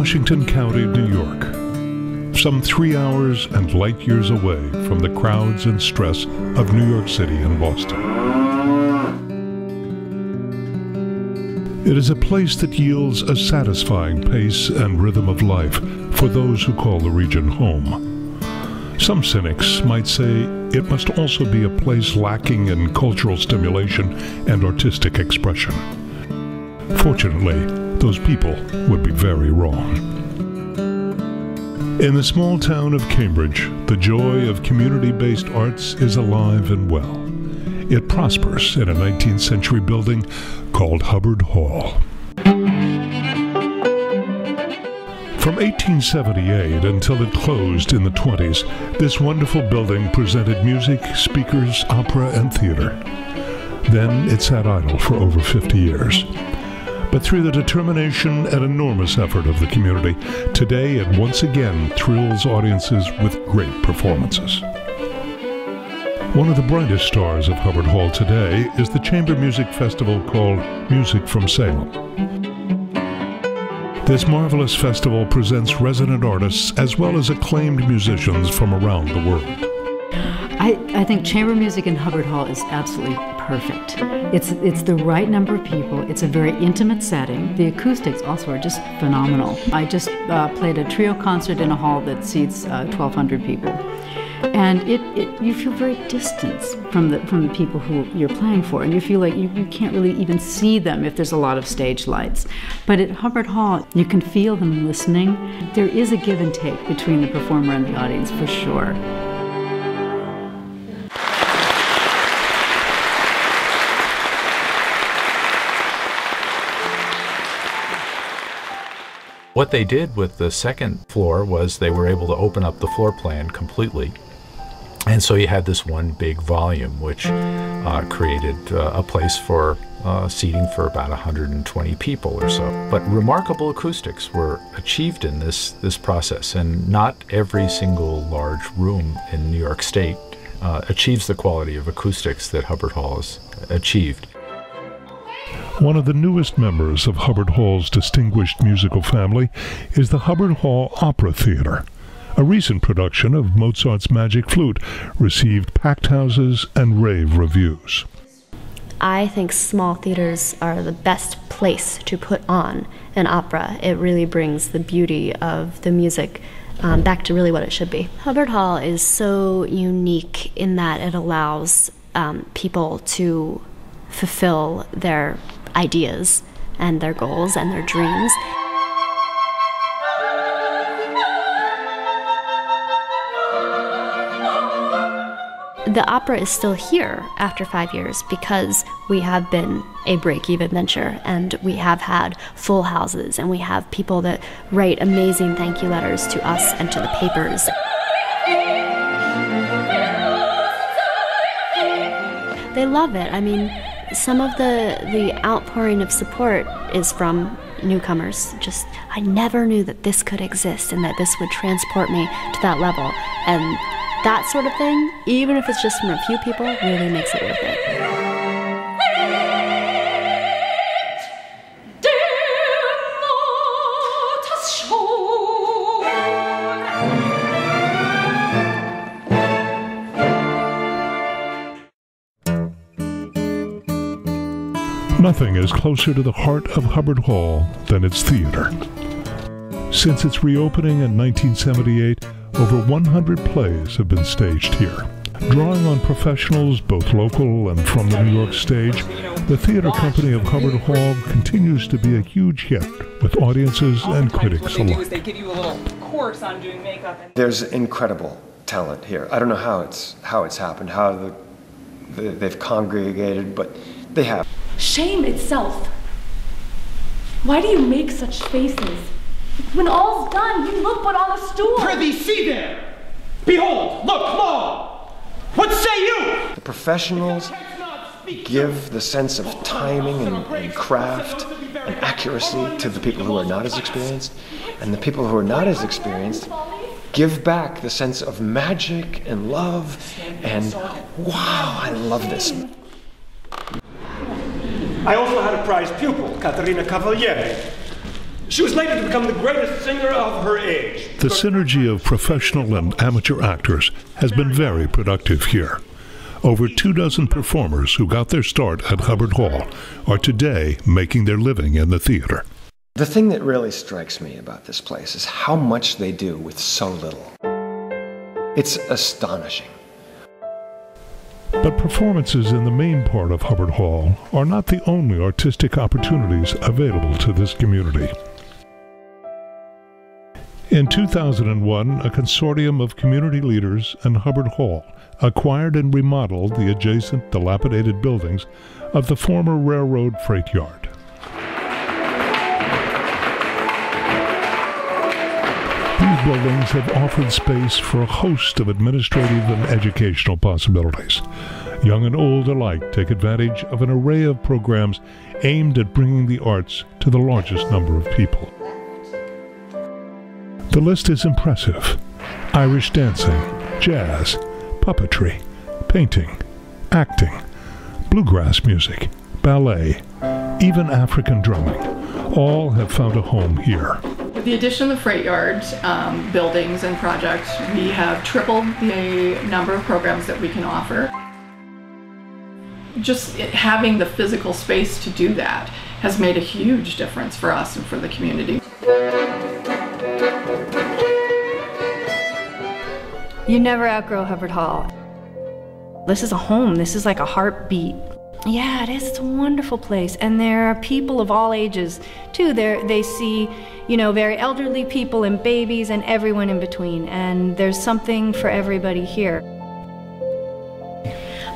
Washington County, New York, some 3 hours and light years away from the crowds and stress of New York City and Boston. It is a place that yields a satisfying pace and rhythm of life for those who call the region home. Some cynics might say it must also be a place lacking in cultural stimulation and artistic expression. Fortunately, those people would be very wrong. In the small town of Cambridge, the joy of community-based arts is alive and well. It prospers in a 19th century building called Hubbard Hall. From 1878 until it closed in the 20s, this wonderful building presented music, speakers, opera, and theater. Then it sat idle for over 50 years. But through the determination and enormous effort of the community, today it once again thrills audiences with great performances. One of the brightest stars of Hubbard Hall today is the chamber music festival called Music from Salem. This marvelous festival presents resident artists as well as acclaimed musicians from around the world. I think chamber music in Hubbard Hall is absolutely perfect. It's the right number of people. It's a very intimate setting. The acoustics also are just phenomenal. I just played a trio concert in a hall that seats 1,200 people. And you feel very distant from the people who you're playing for, and you feel like you can't really even see them if there's a lot of stage lights. But at Hubbard Hall, you can feel them listening. There is a give and take between the performer and the audience, for sure. What they did with the second floor was they were able to open up the floor plan completely. And so you had this one big volume, which created a place for seating for about 120 people or so. But remarkable acoustics were achieved in this process, and not every single large room in New York State achieves the quality of acoustics that Hubbard Hall has achieved. One of the newest members of Hubbard Hall's distinguished musical family is the Hubbard Hall Opera Theater. A recent production of Mozart's Magic Flute received packed houses and rave reviews. I think small theaters are the best place to put on an opera. It really brings the beauty of the music back to really what it should be. Hubbard Hall is so unique in that it allows people to fulfill their ideas and their goals and their dreams. The opera is still here after 5 years because we have been a break-even venture, and we have had full houses, and we have people that write amazing thank you letters to us and to the papers. They love it. I mean, some of the outpouring of support is from newcomers. Just, I never knew that this could exist and that this would transport me to that level. And that sort of thing, even if it's just from a few people, really makes it worth it. Nothing is closer to the heart of Hubbard Hall than its theater. Since its reopening in 1978, over 100 plays have been staged here. Drawing on professionals, both local and from the New York stage, the theater company of Hubbard Hall continues to be a huge hit with audiences and critics alike. What they do is they give you a little course on doing makeup. There's incredible talent here. I don't know how it's happened, how they've congregated, but they have. Shame itself. Why do you make such faces? When all's done, you look but on a stool. Prithee, see there! Behold, look, lo! What say you? The professionals give the sense of timing and craft and accuracy to the people who are not as experienced, and the people who are not as experienced give back the sense of magic and love and, wow, I love this. I also had a prize pupil, Caterina Cavalieri. She was later to become the greatest singer of her age. The synergy of professional and amateur actors has been very productive here. Over 24 performers who got their start at Hubbard Hall are today making their living in the theater. The thing that really strikes me about this place is how much they do with so little. It's astonishing. But performances in the main part of Hubbard Hall are not the only artistic opportunities available to this community. In 2001, a consortium of community leaders and Hubbard Hall acquired and remodeled the adjacent dilapidated buildings of the former railroad freight yard. These buildings have offered space for a host of administrative and educational possibilities. Young and old alike take advantage of an array of programs aimed at bringing the arts to the largest number of people. The list is impressive. Irish dancing, jazz, puppetry, painting, acting, bluegrass music, ballet, even African drumming, all have found a home here. With the addition of the freight yard buildings and projects, we have tripled the number of programs that we can offer. Just having the physical space to do that has made a huge difference for us and for the community. You never outgrow Hubbard Hall. This is a home. This is like a heartbeat. Yeah, it is. It's a wonderful place. And there are people of all ages, too. They see, you know, very elderly people and babies and everyone in between. And there's something for everybody here.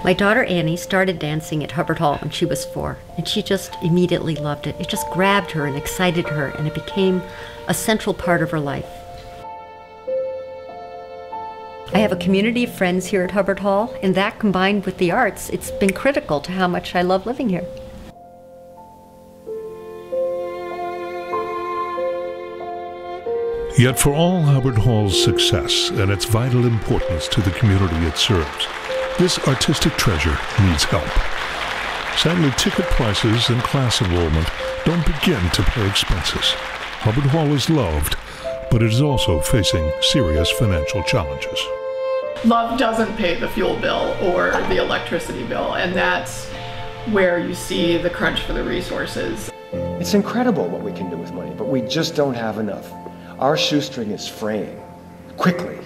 My daughter Annie started dancing at Hubbard Hall when she was 4, and she just immediately loved it. It just grabbed her and excited her, and it became a central part of her life. I have a community of friends here at Hubbard Hall, and that combined with the arts, it's been critical to how much I love living here. Yet for all Hubbard Hall's success and its vital importance to the community it serves, this artistic treasure needs help. Sadly, ticket prices and class enrollment don't begin to pay expenses. Hubbard Hall is loved, but it is also facing serious financial challenges. Love doesn't pay the fuel bill or the electricity bill, and that's where you see the crunch for the resources. It's incredible what we can do with money, but we just don't have enough. Our shoestring is fraying quickly.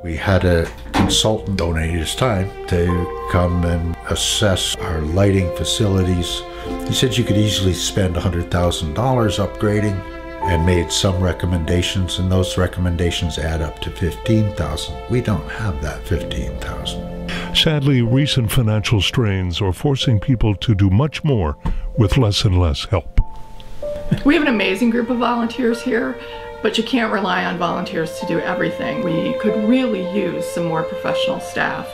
We had a consultant donate his time to come and assess our lighting facilities. He said you could easily spend $100,000 upgrading, and made some recommendations, and those recommendations add up to $15,000. We don't have that $15,000. Sadly, recent financial strains are forcing people to do much more with less and less help. We have an amazing group of volunteers here, but you can't rely on volunteers to do everything. We could really use some more professional staff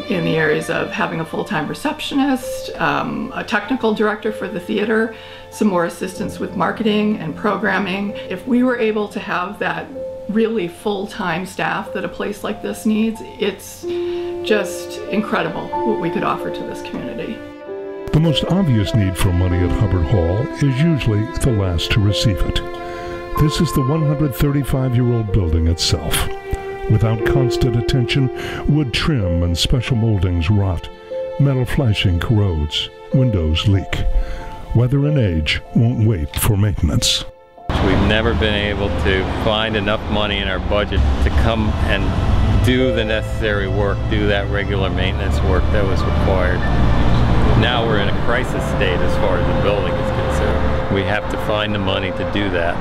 in the areas of having a full-time receptionist, a technical director for the theater, some more assistance with marketing and programming. If we were able to have that really full-time staff that a place like this needs, it's just incredible what we could offer to this community. The most obvious need for money at Hubbard Hall is usually the last to receive it. This is the 135-year-old building itself. Without constant attention, wood trim and special moldings rot, metal flashing corrodes, windows leak. Weather and age won't wait for maintenance. We've never been able to find enough money in our budget to come and do the necessary work, do that regular maintenance work that was required. Now we're in a crisis state as far as the building is concerned. We have to find the money to do that,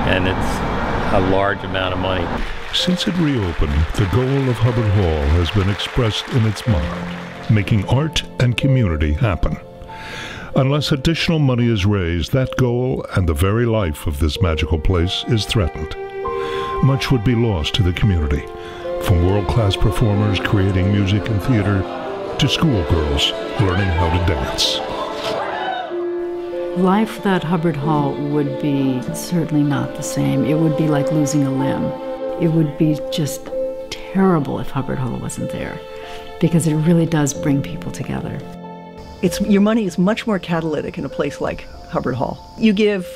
and it's a large amount of money. Since it reopened, the goal of Hubbard Hall has been expressed in its motto, making art and community happen. Unless additional money is raised, that goal and the very life of this magical place is threatened. Much would be lost to the community, from world-class performers creating music and theater to schoolgirls learning how to dance. Life without Hubbard Hall would be certainly not the same. It would be like losing a limb. It would be just terrible if Hubbard Hall wasn't there, because it really does bring people together. Your money is much more catalytic in a place like Hubbard Hall. You give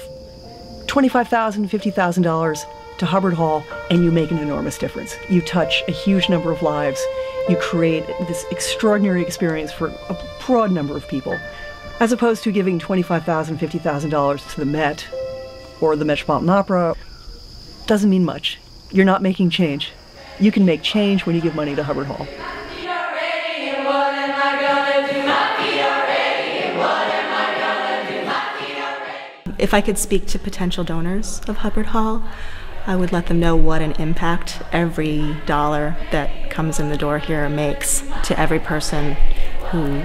$25,000, $50,000 to Hubbard Hall, and you make an enormous difference. You touch a huge number of lives. You create this extraordinary experience for a broad number of people, as opposed to giving $25,000, $50,000 to the Met or the Metropolitan Opera. Doesn't mean much. You're not making change. You can make change when you give money to Hubbard Hall. If I could speak to potential donors of Hubbard Hall, I would let them know what an impact every dollar that comes in the door here makes to every person who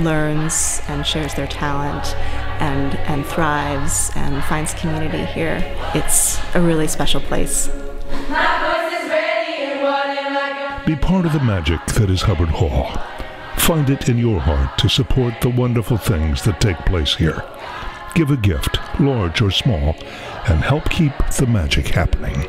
learns and shares their talent and thrives and finds community here. It's a really special place. Be part of the magic that is Hubbard Hall. Find it in your heart to support the wonderful things that take place here. Give a gift, large or small, and help keep the magic happening.